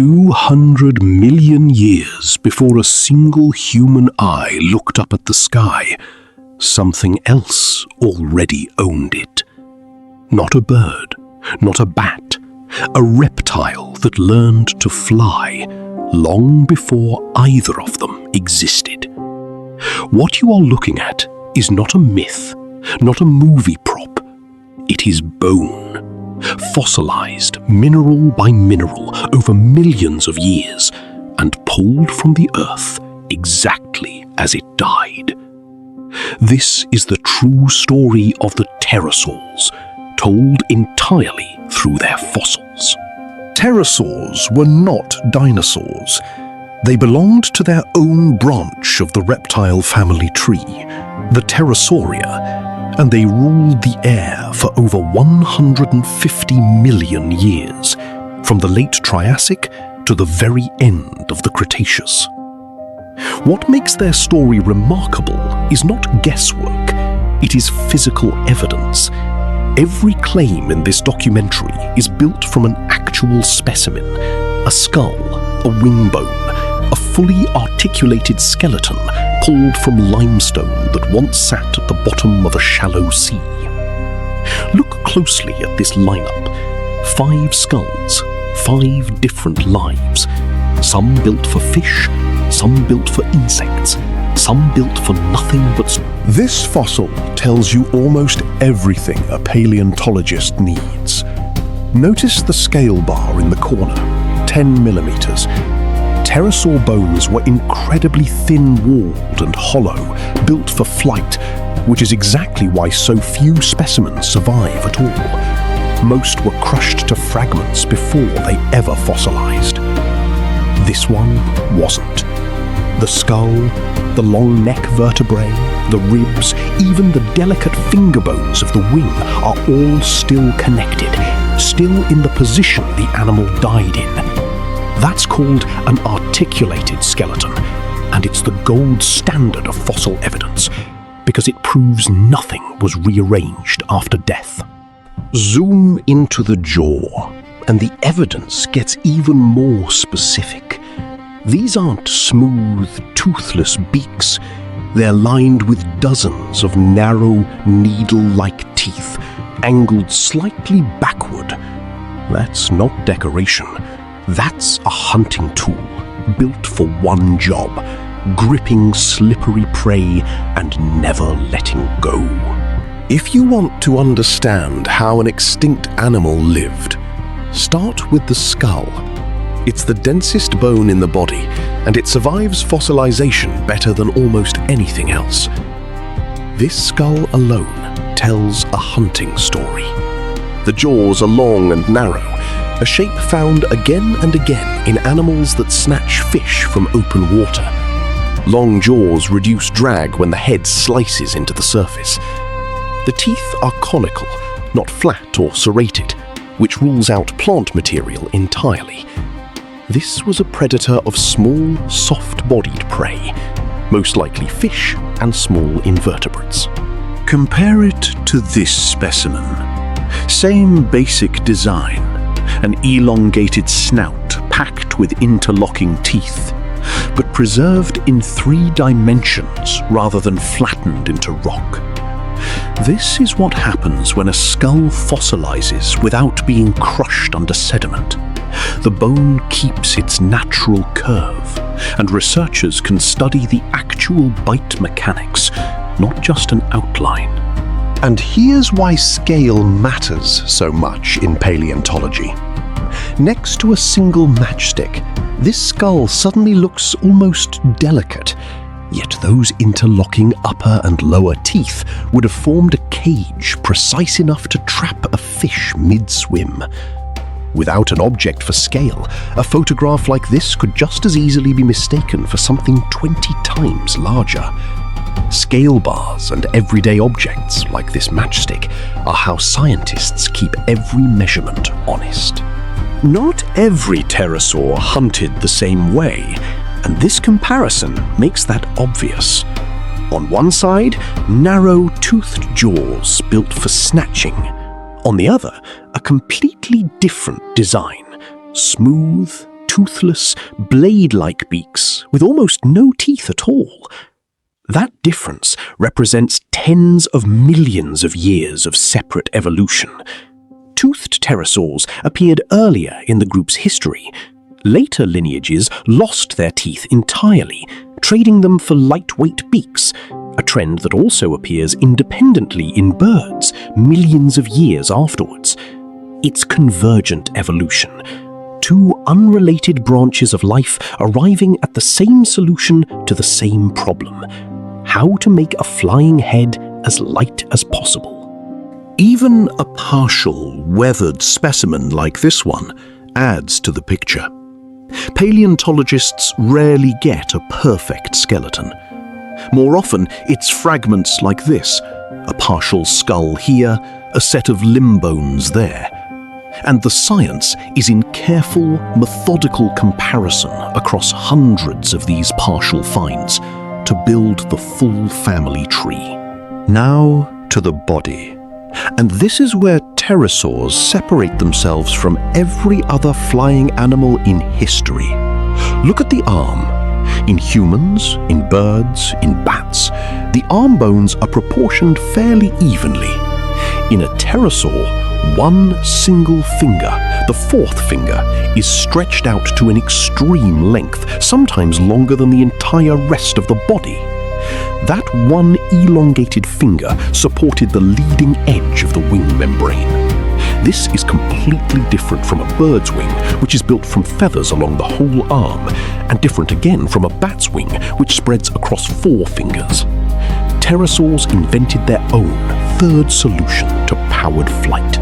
200 million years before a single human eye looked up at the sky, something else already owned it. Not a bird, not a bat, a reptile that learned to fly long before either of them existed. What you are looking at is not a myth, not a movie prop. It is bone, fossilized mineral by mineral over millions of years and pulled from the earth exactly as it died. This is the true story of the pterosaurs, told entirely through their fossils. Pterosaurs were not dinosaurs. They belonged to their own branch of the reptile family tree, the Pterosauria, and they ruled the air for over 150 million years, from the late Triassic to the very end of the Cretaceous. What makes their story remarkable is not guesswork, it is physical evidence. Every claim in this documentary is built from an actual specimen, a skull, a wing bone, a fully articulated skeleton pulled from limestone that once sat at the bottom of a shallow sea. Look closely at this lineup. 5 skulls, 5 different lives. Some built for fish, some built for insects, some built for nothing but... This fossil tells you almost everything a paleontologist needs. Notice the scale bar in the corner, 10 millimeters. Pterosaur bones were incredibly thin-walled and hollow, built for flight, which is exactly why so few specimens survive at all. Most were crushed to fragments before they ever fossilized. This one wasn't. The skull, the long neck vertebrae, the ribs, even the delicate finger bones of the wing are all still connected, still in the position the animal died in. That's called an articulated skeleton, and it's the gold standard of fossil evidence, because it proves nothing was rearranged after death. Zoom into the jaw, and the evidence gets even more specific. These aren't smooth, toothless beaks. They're lined with dozens of narrow, needle-like teeth, angled slightly backward. That's not decoration. That's a hunting tool, built for one job, gripping slippery prey and never letting go. If you want to understand how an extinct animal lived, start with the skull. It's the densest bone in the body, and it survives fossilization better than almost anything else. This skull alone tells a hunting story. The jaws are long and narrow, a shape found again and again in animals that snatch fish from open water. Long jaws reduce drag when the head slices into the surface. The teeth are conical, not flat or serrated, which rules out plant material entirely. This was a predator of small, soft-bodied prey, most likely fish and small invertebrates. Compare it to this specimen. Same basic design, an elongated snout packed with interlocking teeth, but preserved in 3 dimensions rather than flattened into rock. This is what happens when a skull fossilizes without being crushed under sediment. The bone keeps its natural curve, and researchers can study the actual bite mechanics, not just an outline. And here's why scale matters so much in paleontology. Next to a single matchstick, this skull suddenly looks almost delicate, yet those interlocking upper and lower teeth would have formed a cage precise enough to trap a fish mid-swim. Without an object for scale, a photograph like this could just as easily be mistaken for something 20 times larger. Scale bars and everyday objects, like this matchstick, are how scientists keep every measurement honest. Not every pterosaur hunted the same way, and this comparison makes that obvious. On one side, narrow, toothed jaws built for snatching. On the other, a completely different design, smooth, toothless, blade-like beaks with almost no teeth at all. That difference represents tens of millions of years of separate evolution. Toothed pterosaurs appeared earlier in the group's history. Later lineages lost their teeth entirely, trading them for lightweight beaks, a trend that also appears independently in birds millions of years afterwards. It's convergent evolution. Two unrelated branches of life arriving at the same solution to the same problem: how to make a flying head as light as possible. Even a partial, weathered specimen like this one adds to the picture. Paleontologists rarely get a perfect skeleton. More often, it's fragments like this: a partial skull here, a set of limb bones there. And the science is in careful, methodical comparison across hundreds of these partial finds to build the full family tree. Now to the body. And this is where pterosaurs separate themselves from every other flying animal in history. Look at the arm. In humans, in birds, in bats, the arm bones are proportioned fairly evenly. In a pterosaur, one single finger, the fourth finger, is stretched out to an extreme length, sometimes longer than the entire rest of the body. That one elongated finger supported the leading edge of the wing membrane. This is completely different from a bird's wing, which is built from feathers along the whole arm, and different again from a bat's wing, which spreads across 4 fingers. Pterosaurs invented their own third solution to powered flight.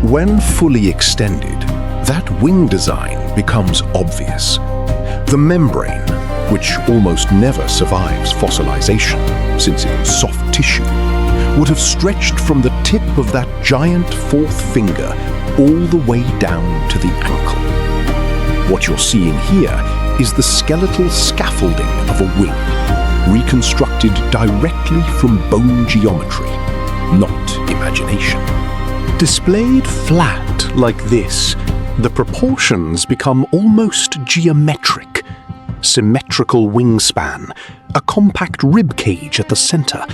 When fully extended, that wing design becomes obvious. The membrane, which almost never survives fossilization since it's soft tissue, would have stretched from the tip of that giant 4th finger all the way down to the ankle. What you're seeing here is the skeletal scaffolding of a wing, reconstructed directly from bone geometry, not imagination. Displayed flat like this, the proportions become almost geometric. Symmetrical wingspan, a compact rib cage at the center,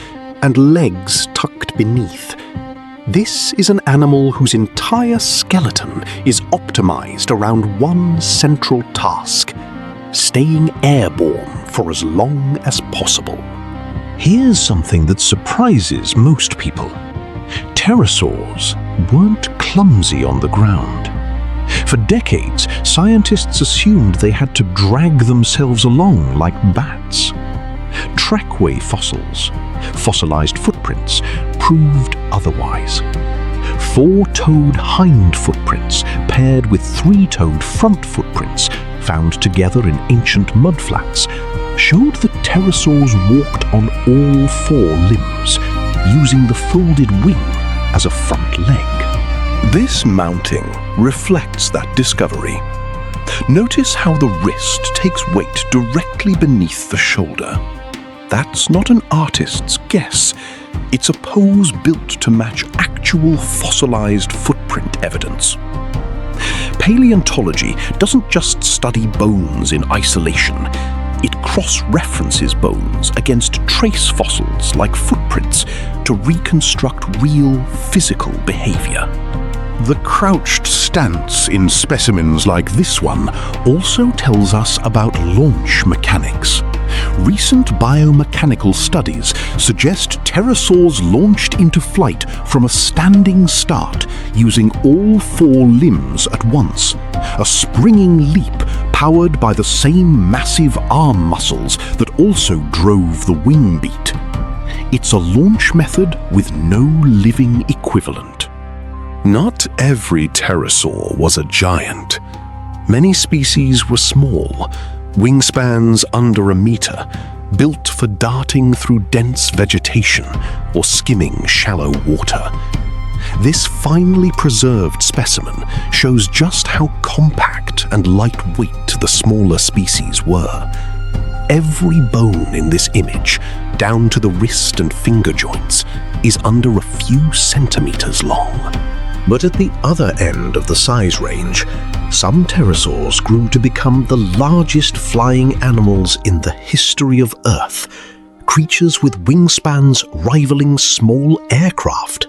and legs tucked beneath. This is an animal whose entire skeleton is optimized around one central task: staying airborne for as long as possible. Here's something that surprises most people. Pterosaurs weren't clumsy on the ground. For decades, scientists assumed they had to drag themselves along like bats. Trackway fossils, fossilized footprints, proved otherwise. 4-toed hind footprints paired with 3-toed front footprints found together in ancient mudflats showed that pterosaurs walked on all 4 limbs, using the folded wing as a front leg. This mounting reflects that discovery. Notice how the wrist takes weight directly beneath the shoulder. That's not an artist's guess. It's a pose built to match actual fossilized footprint evidence. Paleontology doesn't just study bones in isolation. It cross-references bones against trace fossils like footprints to reconstruct real physical behavior. The crouched stance in specimens like this one also tells us about launch mechanics. Recent biomechanical studies suggest pterosaurs launched into flight from a standing start using all 4 limbs at once, a springing leap powered by the same massive arm muscles that also drove the wing beat. It's a launch method with no living equivalent. Not every pterosaur was a giant. Many species were small, wingspans under a meter, built for darting through dense vegetation or skimming shallow water. This finely preserved specimen shows just how compact and lightweight the smaller species were. Every bone in this image, down to the wrist and finger joints, is under a few centimeters long. But at the other end of the size range, some pterosaurs grew to become the largest flying animals in the history of Earth, creatures with wingspans rivaling small aircraft.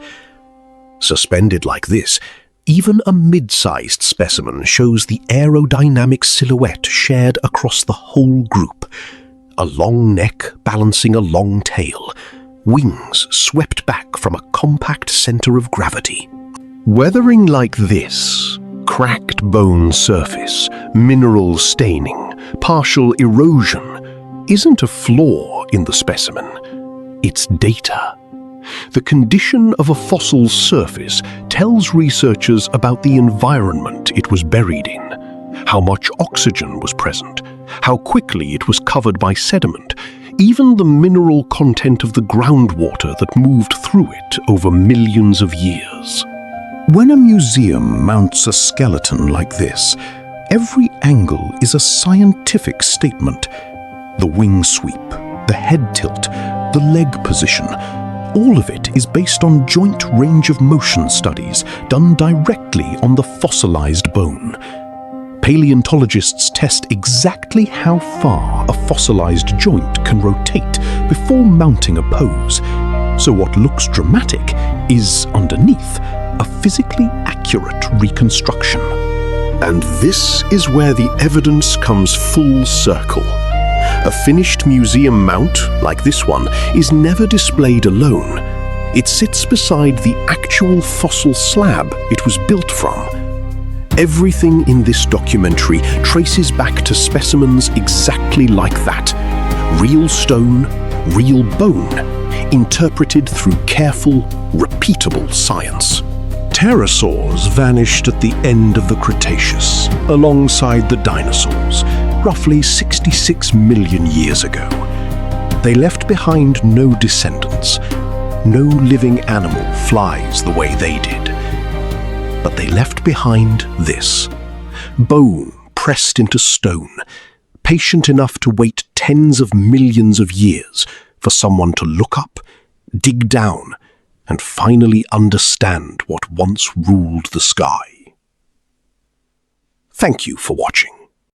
Suspended like this, even a mid-sized specimen shows the aerodynamic silhouette shared across the whole group. A long neck balancing a long tail, wings swept back from a compact center of gravity. Weathering like this, cracked bone surface, mineral staining, partial erosion, isn't a flaw in the specimen, it's data. The condition of a fossil's surface tells researchers about the environment it was buried in, how much oxygen was present, how quickly it was covered by sediment, even the mineral content of the groundwater that moved through it over millions of years. When a museum mounts a skeleton like this, every angle is a scientific statement. The wing sweep, the head tilt, the leg position, all of it is based on joint range of motion studies done directly on the fossilized bone. Paleontologists test exactly how far a fossilized joint can rotate before mounting a pose. So what looks dramatic is, underneath, a physically accurate reconstruction. And this is where the evidence comes full circle. A finished museum mount, like this one, is never displayed alone. It sits beside the actual fossil slab it was built from. Everything in this documentary traces back to specimens exactly like that. Real stone, real bone, interpreted through careful, repeatable science. Pterosaurs vanished at the end of the Cretaceous, alongside the dinosaurs, roughly 66 million years ago. They left behind no descendants. No living animal flies the way they did. But they left behind this: bone pressed into stone, patient enough to wait tens of millions of years for someone to look up, dig down, and finally understand what once ruled the sky. Thank you for watching.